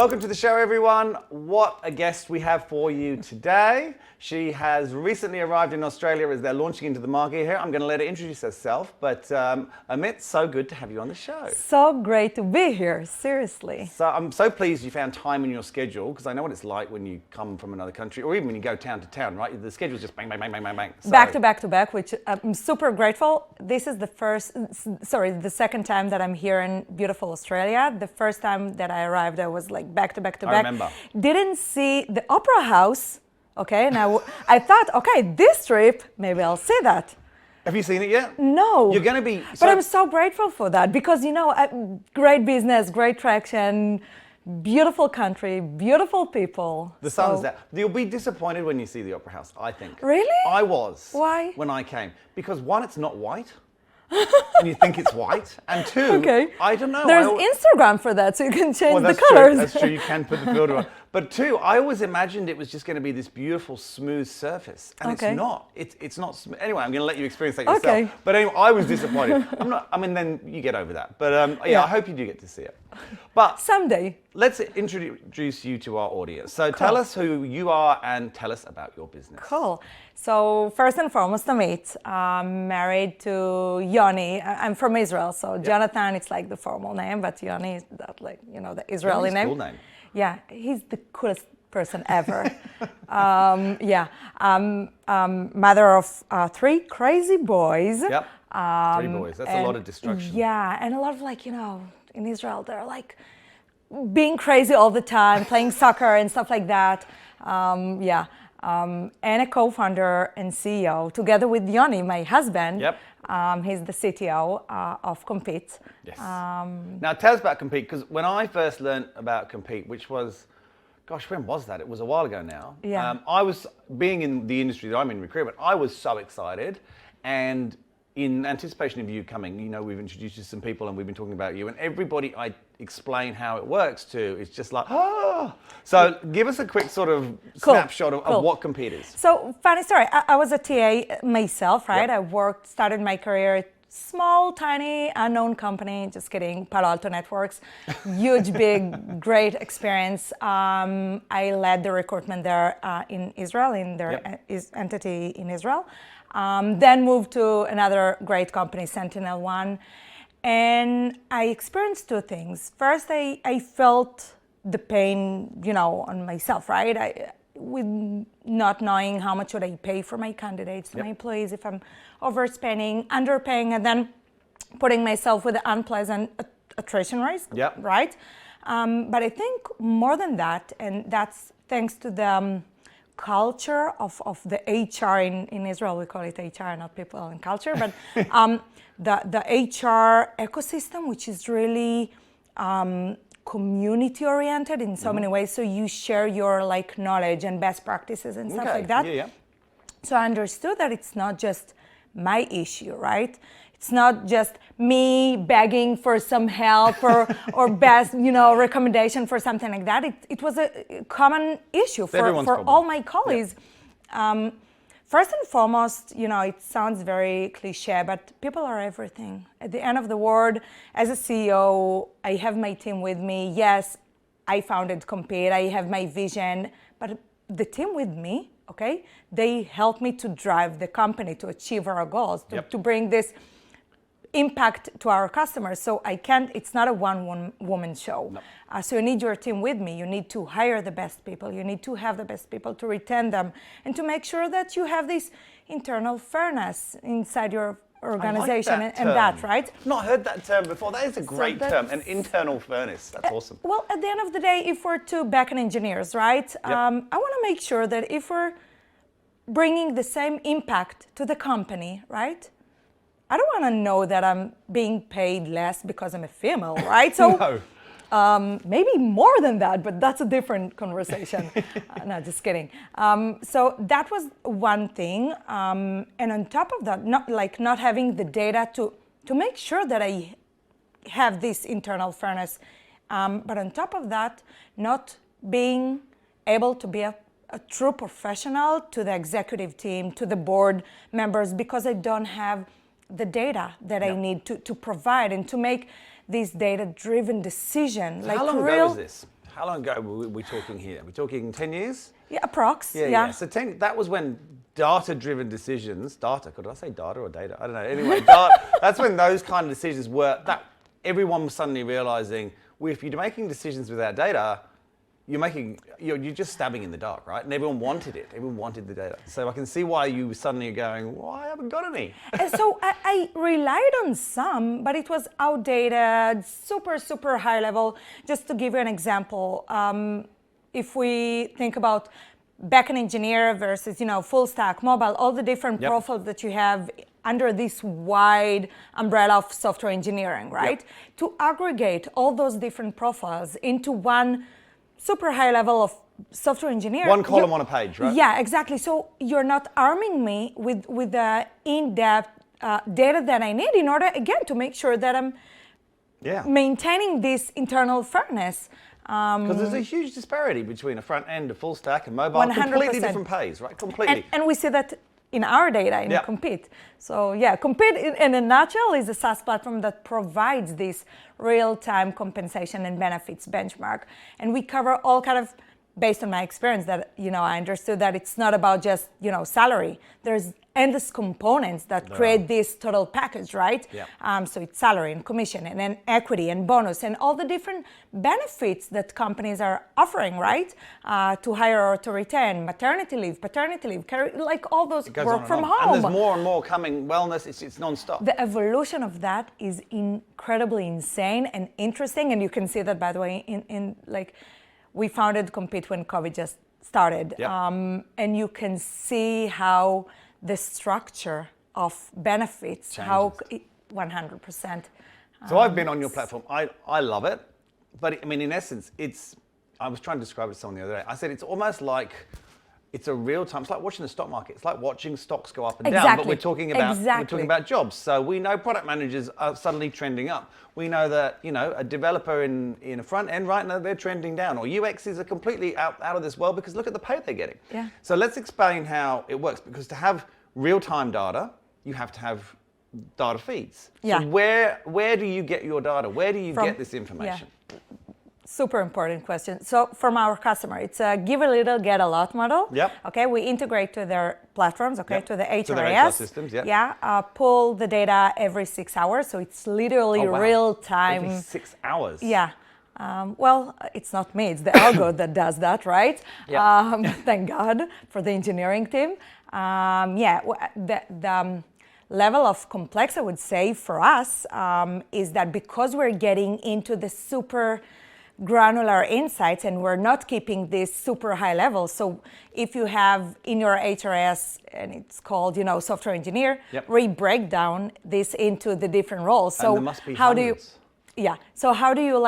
Welcome to the show, everyone. What a guest we have for you today. She has recently arrived in Australia as they're launching into the market here. I'm going to let her introduce herself, but Amit, so good to have you on the show. So great to be here, seriously. So I'm so pleased you found time in your schedule, because I know what it's like when you come from another country, or even when you go town to town, right? The schedule's just bang, bang, bang, bang, bang, bang. So, back to back, which I'm super grateful. This is the second time that I'm here in beautiful Australia. The first time that I arrived, I was like back to back. I remember. Didn't see the Opera House. Okay, now I thought, okay, this trip, maybe I'll see that. Have you seen it yet? No. You're going to be... But I'm so grateful for that because, you know, great business, great traction, beautiful country, beautiful people. The sun's there. You'll be disappointed when you see the Opera House, I think. Really? I was. Why? When I came. Because one, it's not white. And you think it's white. And two, okay. I don't know. There's Instagram for that, so you can change the true. colors. That's true, you can put the filter on. But two, I always imagined it was just going to be this beautiful, smooth surface. And okay. it's not. It's not smooth. Anyway, I'm going to let you experience that yourself. Okay. But anyway, I was disappointed. Then you get over that. But yeah, I hope you do get to see it. But someday. Let's introduce you to our audience. So tell us who you are and tell us about your business. Cool. So first and foremost, Amit. I'm married to Yoni. I'm from Israel, so Jonathan, it's like the formal name, but Yoni is that, like, you know, the Israeli name. Cool name. Yeah, he's the coolest person ever. Mother of three crazy boys. Yep. 3 boys. That's a lot of destruction. Yeah, and a lot of, like, you know, in Israel, they're like being crazy all the time, playing soccer and stuff like that. And a co-founder and CEO, together with Yoni, my husband. Yep. He's the CTO of Compete. Yes. Now tell us about Compete, because when I first learned about Compete, which was, gosh, when was that? It was a while ago now. Yeah. I was, being in the industry that I'm in, recruitment, I was so excited. And in anticipation of you coming, you know, we've introduced you to some people and we've been talking about you, and everybody I explain how it works to is just like, oh. So give us a quick sort of snapshot of what Compete is. So funny story, I was a TA myself, right? Yep. I started my career at small, tiny, unknown company, just kidding, Palo Alto Networks, huge, big, great experience. I led the recruitment there in Israel, in their entity in Israel. Then moved to another great company, Sentinel One. And I experienced two things. First, I felt the pain, you know, on myself, right? With not knowing how much should I pay for my candidates, my employees, if I'm overspending, underpaying, and then putting myself with an unpleasant attrition risk, right? But I think more than that, and that's thanks to the culture of the HR in Israel. We call it HR, not people and culture, but the HR ecosystem, which is really community oriented in so many ways. So you share your like knowledge and best practices and stuff like that. Yeah. So I understood that it's not just my issue, right? It's not just me begging for some help or best, you know, recommendation for something like that. It was a common issue for all my colleagues. Yeah. First and foremost, you know, it sounds very cliche, but people are everything. At the end of the word, as a CEO, I have my team with me. Yes, I founded Compete, I have my vision, but the team with me, okay, they help me to drive the company to achieve our goals, to bring this impact to our customers. So it's not a one-woman show. No. So you need your team with me. You need to hire the best people. You need to have the best people to retain them and to make sure that you have this internal fairness inside your organization. I like that, right? I've not heard that term before. That is a great term, an internal fairness. That's awesome. Well, at the end of the day, if we're two backend engineers, right? I want to make sure that if we're bringing the same impact to the company, right? I don't want to know that I'm being paid less because I'm a female, right? So maybe more than that, but that's a different conversation. No, just kidding. So that was one thing. And on top of that, not having the data to make sure that I have this internal fairness. But on top of that, not being able to be a true professional to the executive team, to the board members, because I don't have the data that I need to provide and to make this data-driven decision. So how long ago was this? how long ago were we talking here? Are we talking 10 years? Yeah, approx. Yeah. So that was when data-driven decisions, could I say data or data? I don't know. Anyway, that's when those kind of decisions were, that everyone was suddenly realizing, well, if you're making decisions without data, you're just stabbing in the dark, right? And everyone wanted it. Everyone wanted the data. So I can see why you suddenly are going, well, I haven't got any. And so I relied on some, but it was outdated, super, super high level. Just to give you an example, if we think about backend engineer versus, full stack, mobile, all the different profiles that you have under this wide umbrella of software engineering, right? Yep. To aggregate all those different profiles into one super high level of software engineer. One column on a page, right? Yeah, exactly. So you're not arming me with the in-depth data that I need in order, again, to make sure that I'm maintaining this internal fairness. Because there's a huge disparity between a front end, a full stack, and mobile. 100%. Completely different pays, right? Completely. And we see that in our data in Compete. So Compete in a nutshell is a SaaS platform that provides this real-time compensation and benefits benchmark. And we cover all kind of, based on my experience, that I understood that it's not about just salary. There's endless components that create this total package, right? Yeah. So it's salary and commission and then equity and bonus and all the different benefits that companies are offering, right? To hire or to retain, maternity leave, paternity leave, like all those work from home. And there's more and more coming. Wellness, it's non-stop. The evolution of that is incredibly insane and interesting. And you can see that, by the way, in we founded Compete when COVID just started. Yep. And you can see how the structure of benefits, changes. How 100%. So I've been on your platform. I love it. But in essence, I was trying to describe it to someone the other day. I said it's almost like it's a real time. It's like watching the stock market. It's like watching stocks go up and down. But we're talking about jobs. So we know product managers are suddenly trending up. We know that a developer in a front end right now, they're trending down. Or UXs are completely out of this world because look at the pay they're getting. Yeah. So let's explain how it works, because to have real time data, you have to have data feeds. Yeah. So where do you get your data? Where do you get this information? Yeah. Super important question. So from our customer, it's a give a little, get a lot model. Yep. Okay, we integrate to their platforms, yep. to the HRIS. To their HR systems, yep. Yeah, pull the data every 6 hours. So it's literally real time. Every 6 hours? Yeah. Well, it's not me, it's the algo that does that, right? Yep. Thank God for the engineering team. The level of complex, I would say, for us is that because we're getting into the super granular insights and we're not keeping this super high level. So if you have in your HRS, and it's called, software engineer, yep. we break down this into the different roles. So and there must be hundreds. So how do you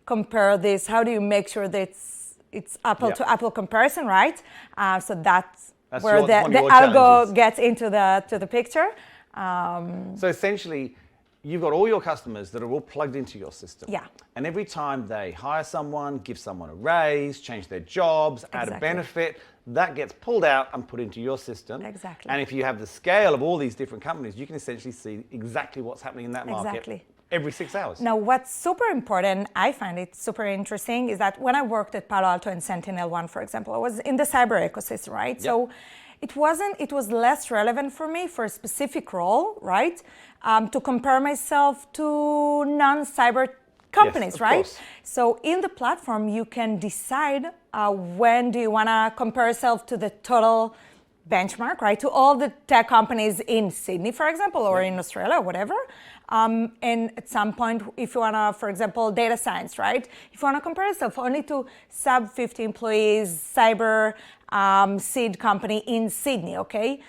compare this? How do you make sure that it's apple to apple comparison, right? So that's where the algo gets into the picture. So essentially, you've got all your customers that are all plugged into your system. Yeah. And every time they hire someone, give someone a raise, change their jobs, add a benefit, that gets pulled out and put into your system. Exactly. And if you have the scale of all these different companies, you can essentially see exactly what's happening in that market every 6 hours. Now, what's super important, I find it super interesting, is that when I worked at Palo Alto and SentinelOne, for example, I was in the cyber ecosystem, right? Yep. So it was less relevant for me for a specific role, right? To compare myself to non-cyber companies, yes, right? Course. So in the platform, you can decide when do you want to compare yourself to the total benchmark, right? To all the tech companies in Sydney, for example, or in Australia, or whatever. And at some point, if you want to, for example, data science, right? If you want to compare yourself only to sub 50 employees, cyber seed company in Sydney, okay?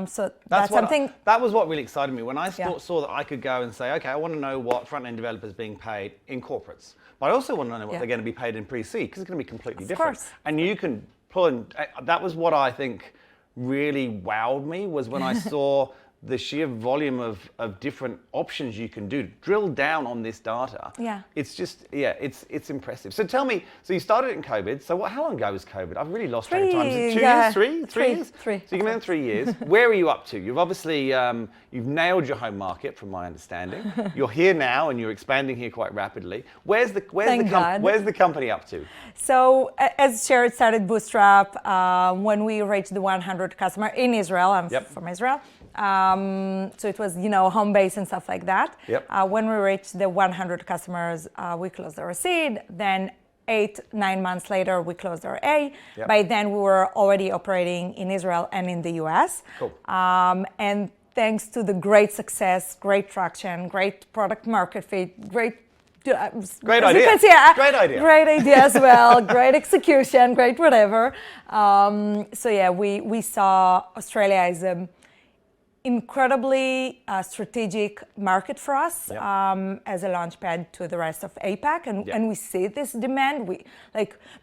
So that's something. That was what really excited me when I saw that I could go and say, okay, I want to know what front-end developers being paid in corporates. But I also want to know what they're going to be paid in pre-seed, because it's going to be completely different. Course. And you can pull in, that was what I think really wowed me, was when I saw the sheer volume of different options you can do, drill down on this data. Yeah. It's just, it's impressive. So tell me, so you started in COVID. So how long ago was COVID? I've really lost track of time. Is it 2 years? Three years? Three. So you've been there 3 years. Where are you up to? You've obviously, you've nailed your home market from my understanding. You're here now and you're expanding here quite rapidly. Where's the company up to? So as shared, started Bootstrap when we reached the 100 customer in Israel. I'm from Israel. So it was, home base and stuff like that. Yep. When we reached the 100 customers, we closed our seed. Then 8-9 months later, we closed our A. Yep. By then, we were already operating in Israel and in the US. Cool. And thanks to the great success, great traction, great product market fit, great idea. You can see, great idea. Great idea as well. Great execution. Great whatever. We saw Australia as an incredibly strategic market for us as a launchpad to the rest of APAC, and we see this demand.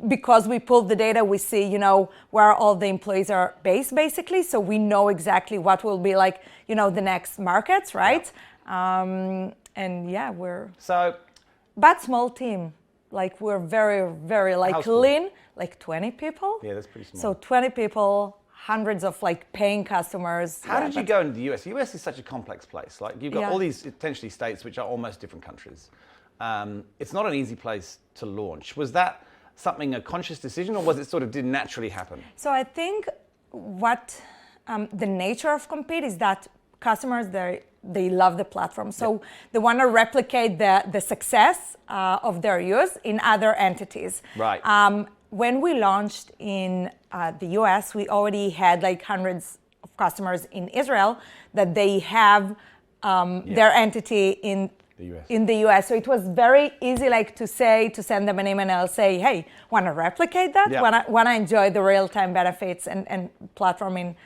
Because we pulled the data, we see where all the employees are based basically, so we know exactly what will be the next markets, right? We're but small team. We're very, very lean, 20 people. Yeah, that's pretty small. So 20 people, hundreds of paying customers. How did you go into the US? The US is such a complex place. You've got all these potentially states which are almost different countries. It's not an easy place to launch. Was that a conscious decision, or was it did naturally happen? So I think what the nature of Compete is that customers, they love the platform. So they want to replicate the success of their use in other entities. Right. When we launched in the US, we already had hundreds of customers in Israel that they have their entity in the US. So it was very easy to send them an email and I'll say, hey, want to replicate that? Want to enjoy the real-time benefits and platform in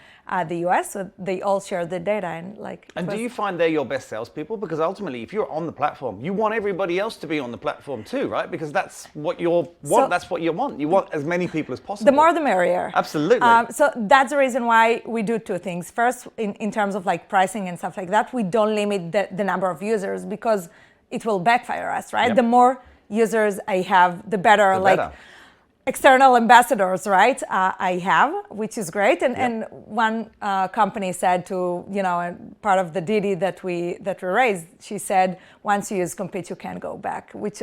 the US? So they all share the data. And do you find they're your best salespeople? Because ultimately, if you're on the platform, you want everybody else to be on the platform too, right? Because that's what you want. That's what you want. You want as many people as possible. The more, the merrier. Absolutely. So that's the reason why we do two things. First, in terms of pricing and stuff like that, we don't limit the number of users because it will backfire us, right? Yep. The more users I have, the better. External ambassadors, right? I have, which is great. And one company said to, part of the DD that we raised, she said, once you use Compete, you can't go back, which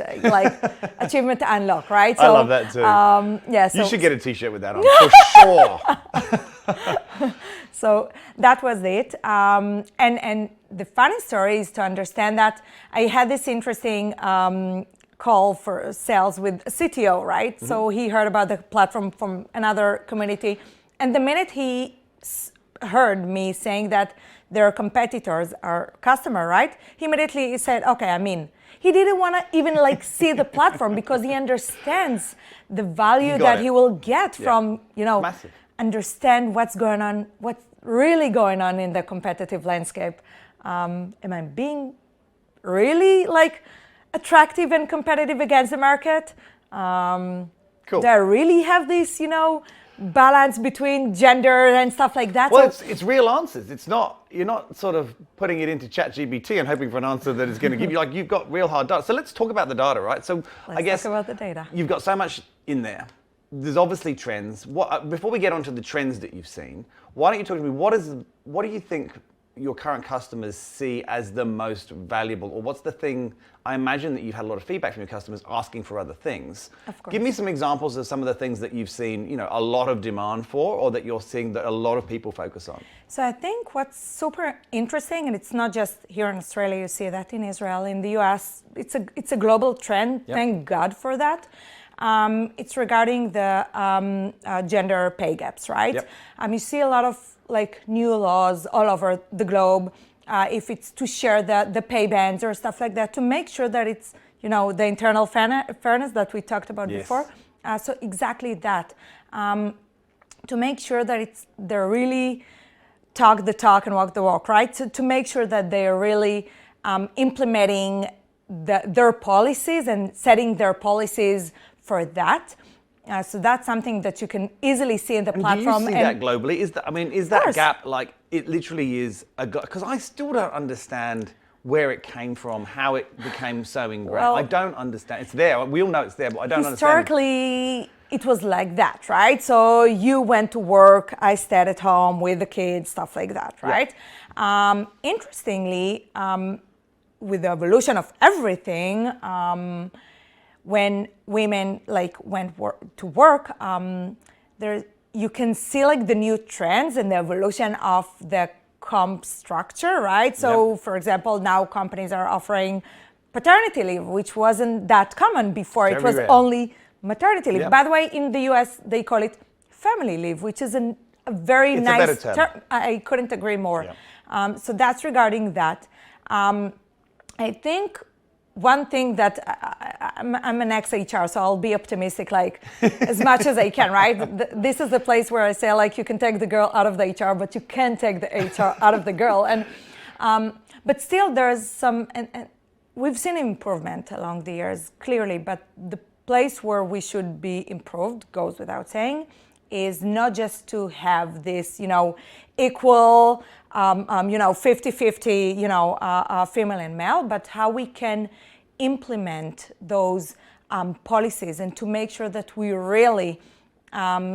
achievement unlock, right? I love that too. You should get a t-shirt with that on, for sure. So that was it. And the funny story is to understand that I had this interesting call for sales with a CTO, right? Mm-hmm. So he heard about the platform from another community. And the minute he heard me saying that their competitors are customer, right? He immediately said, okay, I'm in. He didn't want to even see the platform because he understands the value that he will get from, Massive. Understand what's going on, what's really going on in the competitive landscape. Am I being really attractive and competitive against the market? Cool. Do I really have this, balance between gender and stuff like that? Well, it's real answers. It's not, you're not putting it into ChatGPT and hoping for an answer that is going to give you, you've got real hard data. So let's talk about the data, right? So let's talk about the data. You've got so much in there. There's obviously trends. Before we get onto the trends that you've seen, why don't you talk to me, what do you think your current customers see as the most valuable, or what's the thing? I imagine that you've had a lot of feedback from your customers asking for other things. Of course. Give me some examples of some of the things that you've seen, a lot of demand for, or that you're seeing that a lot of people focus on. So I think what's super interesting, and it's not just here in Australia, you see that in Israel, in the US, it's a global trend. Yep. Thank God for that. It's regarding the gender pay gaps, right? Yep. You see a lot of new laws all over the globe, if it's to share the pay bands or stuff like that, to make sure that it's, the internal fairness that we talked about before. So exactly that, to make sure that they're really talk the talk and walk the walk, right? To make sure that they're really implementing their policies and setting their policies for that. So that's something that you can easily see in the And platform. do you see that globally? Is that course. gap like it literally is because I still don't understand where it came from, how it became so ingrained. Well, I don't understand. It's there. We all know it's there, but I don't understand. Historically, it was like that, right? So you went to work, I stayed at home with the kids, stuff like that, right? Interestingly, with the evolution of everything, when women went to work, there you can see the new trends and the evolution of the comp structure, right? So, for example, now companies are offering paternity leave, which wasn't that common before. It was rare. only maternity leave. Yep. By the way, in the US, they call it family leave, which is a very It's nice a better term. I couldn't agree more. Yeah. So that's regarding that. I think one thing that I'm an ex-HR, so I'll be optimistic as much as I can, right? This is the place where I say you can take the girl out of the HR, but you can't take the HR out of the girl. And but still there's some, and we've seen improvement along the years, clearly, but the place where we should be improved, goes without saying, is not just to have this, equal, 50-50, female and male, but how we can implement those policies and to make sure that we really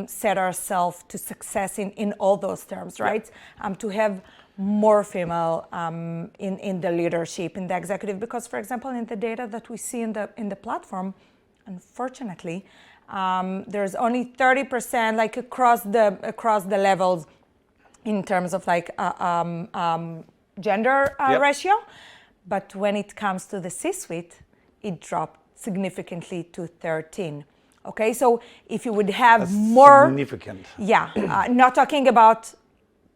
set ourselves to success in all those terms, right? To have more female in the leadership, in the executive, because, for example, in the data that we see in the platform, unfortunately, there's only 30% across the levels in terms of gender ratio, but when it comes to the C-suite, it dropped significantly to 13. Okay, so if you would have That's more significant. Not talking about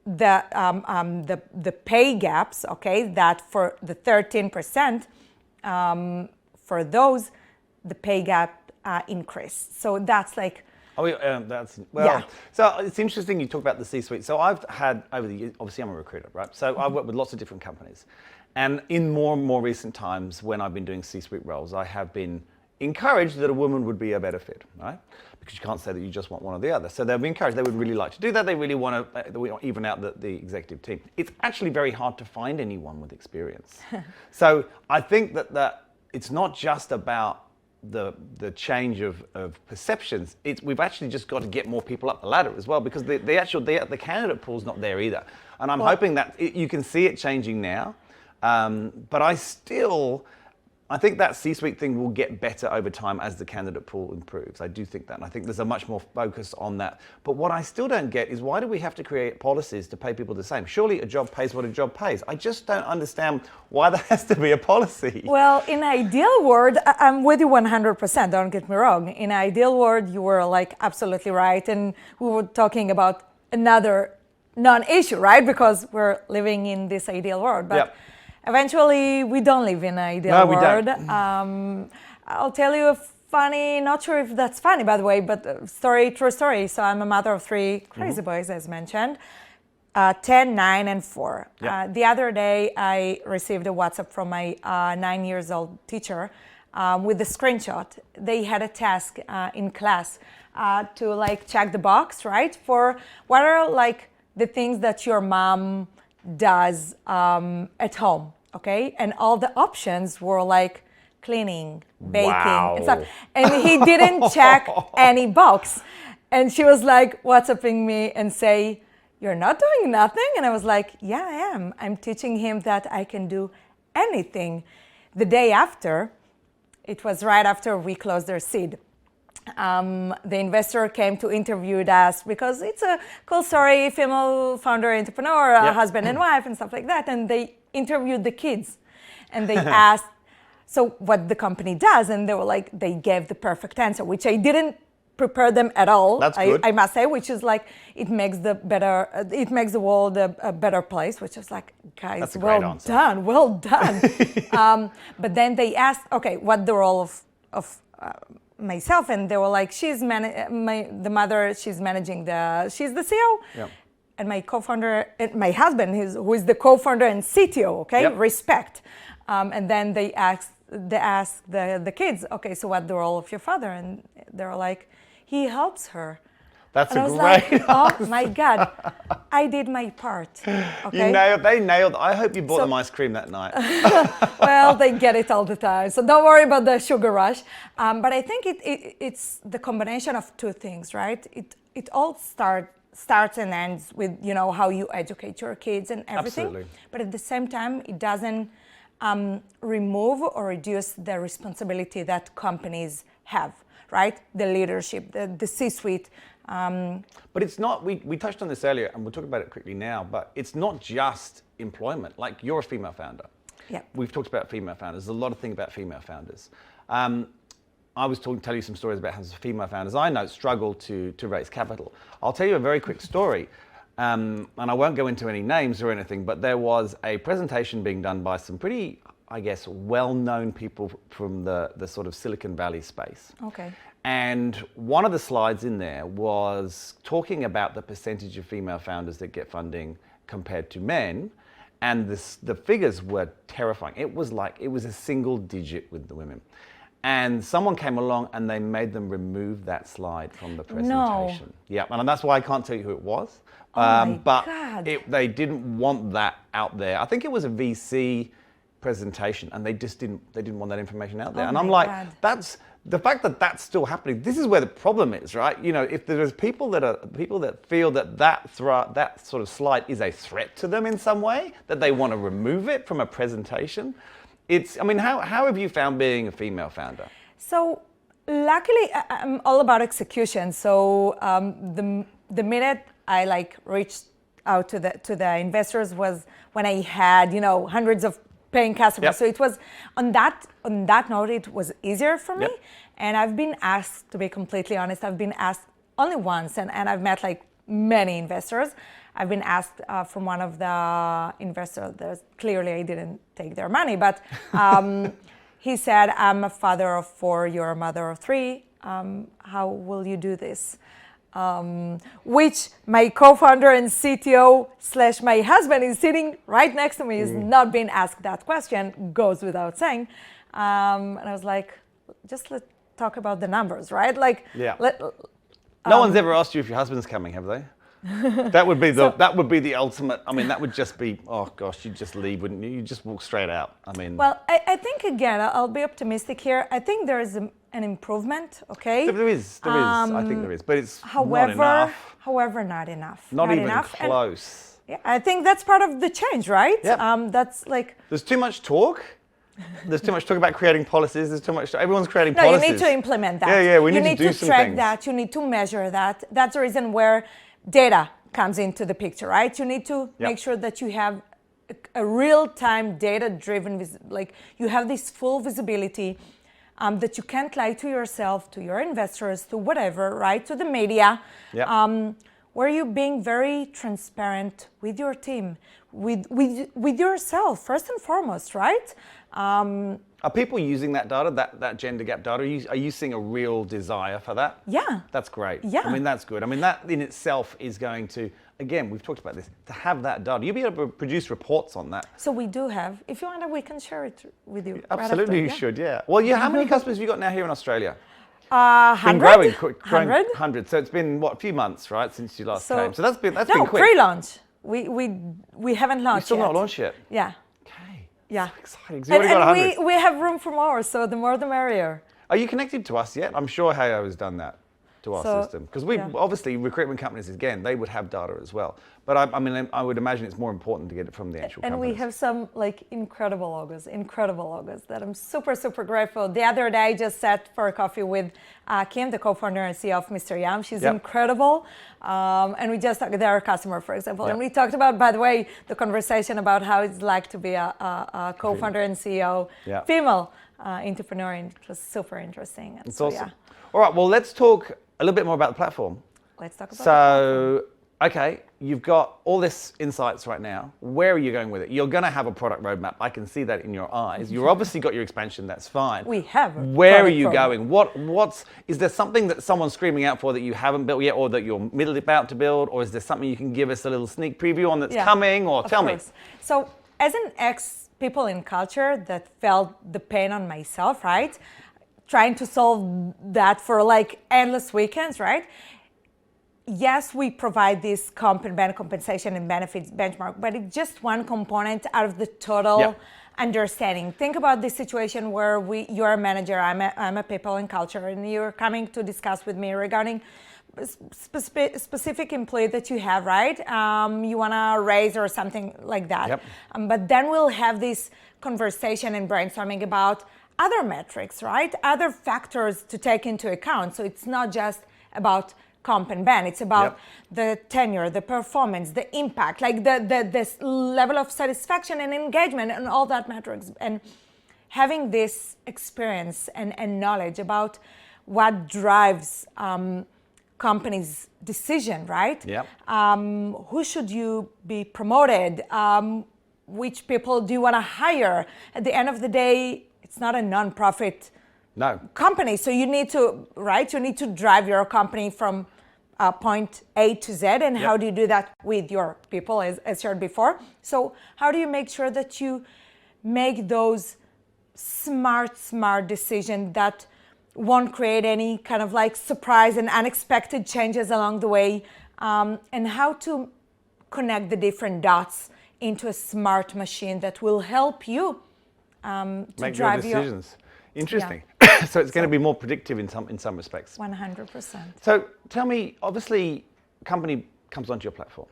the pay gaps, okay, that for the 13%, for those, the pay gap increased. So that's So it's interesting you talk about the C-suite. So I've had over the years, obviously I'm a recruiter, right? So I've worked with lots of different companies. And in more and more recent times, when I've been doing C-suite roles, I have been encouraged that a woman would be a better fit, right? Because you can't say that you just want one or the other. So they'll be encouraged. They would really like to do that. They really want to even out the executive team. It's actually very hard to find anyone with experience. So I think that it's not just about the change of perceptions. We've actually just got to get more people up the ladder as well, because the candidate pool's not there either. And I'm hoping that you can see it changing now. But I think that C-suite thing will get better over time as the candidate pool improves. I do think that, and I think there's a much more focus on that. But what I still don't get is, why do we have to create policies to pay people the same? Surely a job pays what a job pays. I just don't understand why there has to be a policy. Well, in an ideal world, I'm with you 100%, don't get me wrong. In an ideal world, you were absolutely right. And we were talking about another non-issue, right? Because we're living in this ideal world. But eventually, we don't live in an ideal world. We don't. I'll tell you a funny, not sure if that's funny, by the way, but true story. So I'm a mother of 3 crazy boys, as mentioned, 10, 9, and 4. The other day, I received a WhatsApp from my 9-year-old teacher with a screenshot. They had a task in class to check the box, right? For what are the things that your mom does at home. Okay, and all the options were cleaning, baking, and stuff. And he didn't check any box. And she was WhatsApping me and say, "You're not doing nothing?" And I was like, "Yeah, I am. I'm teaching him that I can do anything." The day after, it was right after we closed their seed. The investor came to interview us because it's a cool story, female founder, entrepreneur, husband and wife and stuff like that. And they interviewed the kids and they asked, so what the company does? And they were they gave the perfect answer, which I didn't prepare them at all. That's good. I must say, which is it makes the world a better place, which is guys, That's a well great answer. done, well done. But then they asked, okay, what the role of myself, and they were she's the mother, she's the CEO. Yep. And my co-founder, my husband, who is the co-founder and CTO, okay, respect. And then they asked the kids, okay, so what's the role of your father? And they were he helps her. That's And a I was great like, oh my God, I did my part. Okay. They nailed. I hope you bought them ice cream that night. Well, they get it all the time, so don't worry about the sugar rush. But I think it's the combination of two things, right? It all starts and ends with how you educate your kids and everything. Absolutely. But at the same time, it doesn't remove or reduce the responsibility that companies have, right? The leadership, the C-suite. But it's not, we touched on this earlier, and we'll talk about it quickly now, but it's not just employment. Like, you're a female founder. Yeah. We've talked about female founders. There's a lot of things about female founders. I was tell you some stories about how female founders I know struggle to raise capital. I'll tell you a very quick story, and I won't go into any names or anything, but there was a presentation being done by some pretty, I guess, well-known people from the sort of Silicon Valley space. Okay. And one of the slides in there was talking about the percentage of female founders that get funding compared to men. And the figures were terrifying. It was a single digit with the women. And someone came along and they made them remove that slide from the presentation. No. Yeah, and that's why I can't tell you who it was. But God. They didn't want that out there. I think it was a VC presentation, and they didn't want that information out there. Oh and I'm my like, God. that's the fact that that's still happening. This is where the problem is, right? If there's people that feel that sort of slide is a threat to them in some way, that they want to remove it from a presentation. How have you found being a female founder? So luckily, I'm all about execution. So the minute I reached out to the investors was when I had hundreds of paying customers. Yep. So it was on that note, it was easier for me. Yep. And I've been asked, to be completely honest, I've been asked only once, and I've met many investors. I've been asked from one of the investors, clearly I didn't take their money, but he said, I'm a father of 4, you're a mother of 3. How will you do this? Which my co-founder and CTO / my husband is sitting right next to me, is not being asked that question, goes without saying. And I was like, just let's talk about the numbers, right? No one's ever asked you if your husband's coming, have they? That would be the ultimate. That would just be, oh gosh, you'd just leave, wouldn't you? You'd just walk straight out. Well, I think again, I'll be optimistic here. I think there is an improvement. Okay. There is. I think there is, but it's however, not enough. However, not enough. Not even enough. close. Yeah, I think that's part of the change, right? Yep. That's There's too much talk. There's too much talk about creating policies. There's too much. Everyone's creating No, policies. you need to implement that. Yeah, we need to do You need to track things. that. You need to measure that. That's the reason where data comes into the picture, right? You need to make sure that you have a real-time data-driven, you have this full visibility that you can't lie to yourself, to your investors, to whatever, right? To the media. Yep. Where you're being very transparent with your team, with yourself, first and foremost, right? Are people using that data, that gender gap data? Are you seeing a real desire for that? Yeah. That's great. Yeah. That's good. That in itself is going to, again, we've talked about this, to have that data. You'll be able to produce reports on that. So we do have, if you want, we can share it with you. Absolutely, right you should, yeah. Well, how many customers have you got now here in Australia? 100. It's been growing, 100. So it's been, a few months, right, since you last came. So that's been quick. Pre-launch. We haven't launched You've still yet. not launched yet? Yeah. Okay. Yeah. So exciting. So you already got 100. We have room for more, so the more the merrier. Are you connected to us yet? I'm sure Heyo has done that to our system. Because obviously, recruitment companies, again, they would have data as well. But I would imagine it's more important to get it from the actual companies. And we have some incredible logos that I'm super, super grateful. The other day, I just sat for a coffee with Kim, the co-founder and CEO of Mr. Yum. She's incredible. And we just talked, they're our customer, for example. And we talked about, by the way, the conversation about how it's like to be a co-founder and CEO, female entrepreneur. And it was super interesting. And it's awesome. All right, well, let's talk a little bit more about the platform. Let's talk about the platform. Okay, you've got all this insights right now. Where are you going with it? You're going to have a product roadmap. I can see that in your eyes. You've obviously got your expansion. That's fine. We have. Where are you going? Is there something that someone's screaming out for that you haven't built yet, or that you're middle about to build, or is there something you can give us a little sneak preview on that's coming? Or tell me. So, as an ex-people in culture that felt the pain on myself, right? trying to solve that for like endless weekends, right? Yes, we provide this comp and ben compensation and benefits benchmark, but it's just one component out of the total understanding. Think about this situation where you're a manager, I'm a people and culture, and you're coming to discuss with me regarding specific employee that you have, right? You want to raise or something like that. But then we'll have this conversation and brainstorming about other metrics, right? Other factors to take into account. So it's not just about comp and ben, it's about the tenure, the performance, the impact, like this level of satisfaction and engagement and all that metrics. And having this experience and knowledge about what drives company's decision, right? Who should you be promoted? Which people do you want to hire? At the end of the day, it's not a non-profit company. So you need to, right? You need to drive your company from point A to Z. And how do you do that with your people, as shared before? So how do you make sure that you make those smart decisions that won't create any kind of like surprise and unexpected changes along the way, and how to connect the different dots into a smart machine that will help you to make drive your decisions. Interesting. So it's going to be more predictive in some respects. 100%. So tell me, obviously, company comes onto your platform.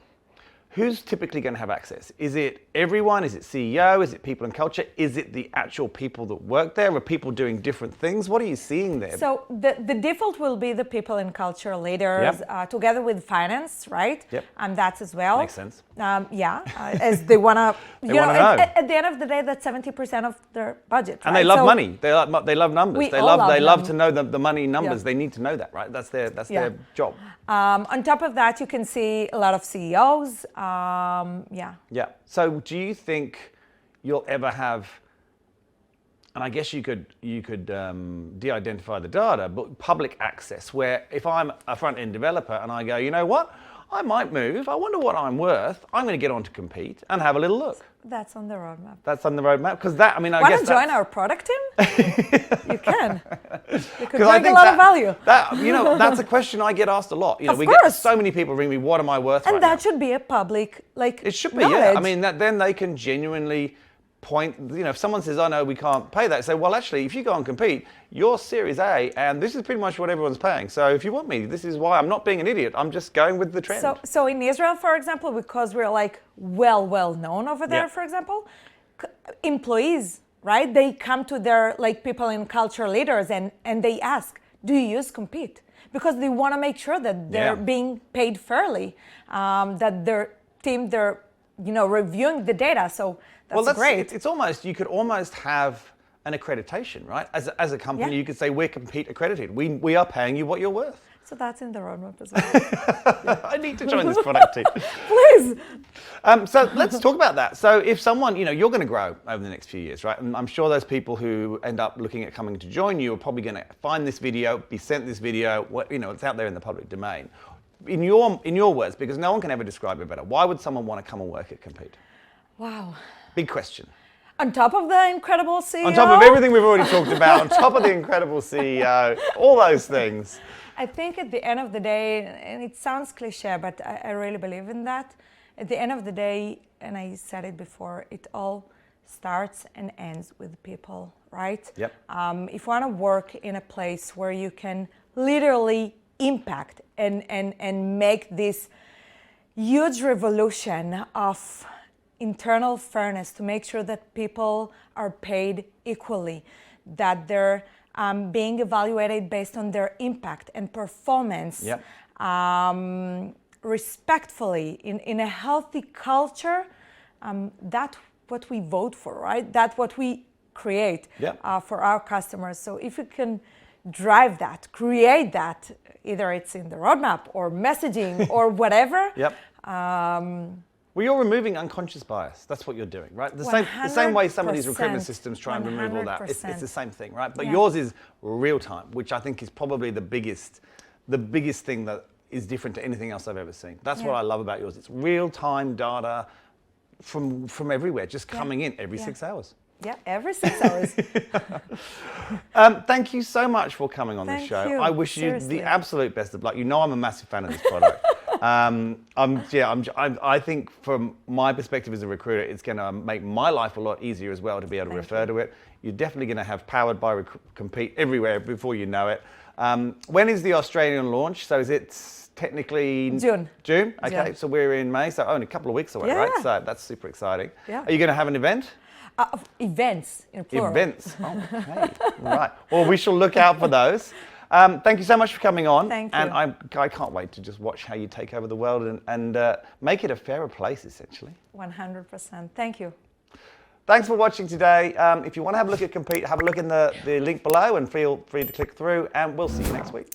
Who's typically going to have access? Is it everyone? Is it CEO? Is it people and culture? Is it the actual people that work there? Are people doing different things? What are you seeing there? So the default will be the people and culture leaders together with finance, right? And that's as well. Makes sense. As they want to, you know, at the end of the day, that's 70% of their budget. And they love money. They love numbers. They love to know the money numbers. They need to know that, right? That's their job. On top of that, you can see a lot of CEOs. So do you think you'll ever have, and I guess you could de-identify the data, but public access, where if I'm a front-end developer and I go, you know what, I might move, I wonder what I'm worth, I'm going to get on to compete and have a little look. That's on the roadmap. That's on the roadmap, because that, I mean, I want guess to join our product team? You can. You could bring a lot of value. That's a question I get asked a lot. We get so many people ring me, what am I worth? And that should be a public, it should be, knowledge. I mean, then they can genuinely point, if someone says, oh no, we can't pay that, say, well, actually, if you go and compete, you're Series A, and this is pretty much what everyone's paying. So if you want me, this is why. I'm not being an idiot. I'm just going with the trend. So in Israel, for example, because we're like well known over there, for example, employees, right? They come to their like people and culture leaders and they ask, do you use Compete? Because they want to make sure that they're being paid fairly, that their team, they're reviewing the data. So that's great. It's almost, you could almost have an accreditation, right? As a company, you could say we're Compete accredited. We are paying you what you're worth. So that's in the roadmap as well. I need to join this product team. Please. So let's talk about that. So if someone, you're going to grow over the next few years, right? And I'm sure those people who end up looking at coming to join you are probably going to find this video, be sent this video, it's out there in the public domain. In your words, because no one can ever describe it better, why would someone want to come and work at Compete? Wow. Big question. On top of the incredible CEO. On top of everything we've already talked about, on top of the incredible CEO, all those things. I think at the end of the day, and it sounds cliche, but I really believe in that. At the end of the day, and I said it before, it all starts and ends with people, right? Yep. If you want to work in a place where you can literally impact and make this huge revolution of internal fairness to make sure that people are paid equally, that they're being evaluated based on their impact and performance, respectfully, in a healthy culture, that's what we vote for, right? That's what we create for our customers. So if you can drive that, create that, either it's in the roadmap or messaging or whatever. Well, you're removing unconscious bias. That's what you're doing, right? The same way some of these recruitment systems try and remove all that. It's the same thing, right? But yours is real time, which I think is probably the biggest thing that is different to anything else I've ever seen. That's what I love about yours. It's real time data from everywhere, just coming in every 6 hours. Yeah, every 6 hours. Thank you so much for coming on the Thank show. you. I wish Seriously. you the absolute best of luck. You know I'm a massive fan of this product. I think from my perspective as a recruiter, it's going to make my life a lot easier as well to be able to refer to it. You're definitely going to have Powered by Compete everywhere before you know it. When is the Australian launch? So is it technically June? June? Okay, June. so we're in May, so only a couple of weeks away, Yeah. right? So that's super exciting. Yeah. Are you going to have an event? Events in plural. Events. Okay. Right. Well, we shall look out for those. Thank you so much for coming on. Thank you. And I can't wait to just watch how you take over the world and make it a fairer place, essentially. 100%. Thank you. Thanks for watching today. If you want to have a look at Compete, have a look in the link below and feel free to click through. And we'll see you next week.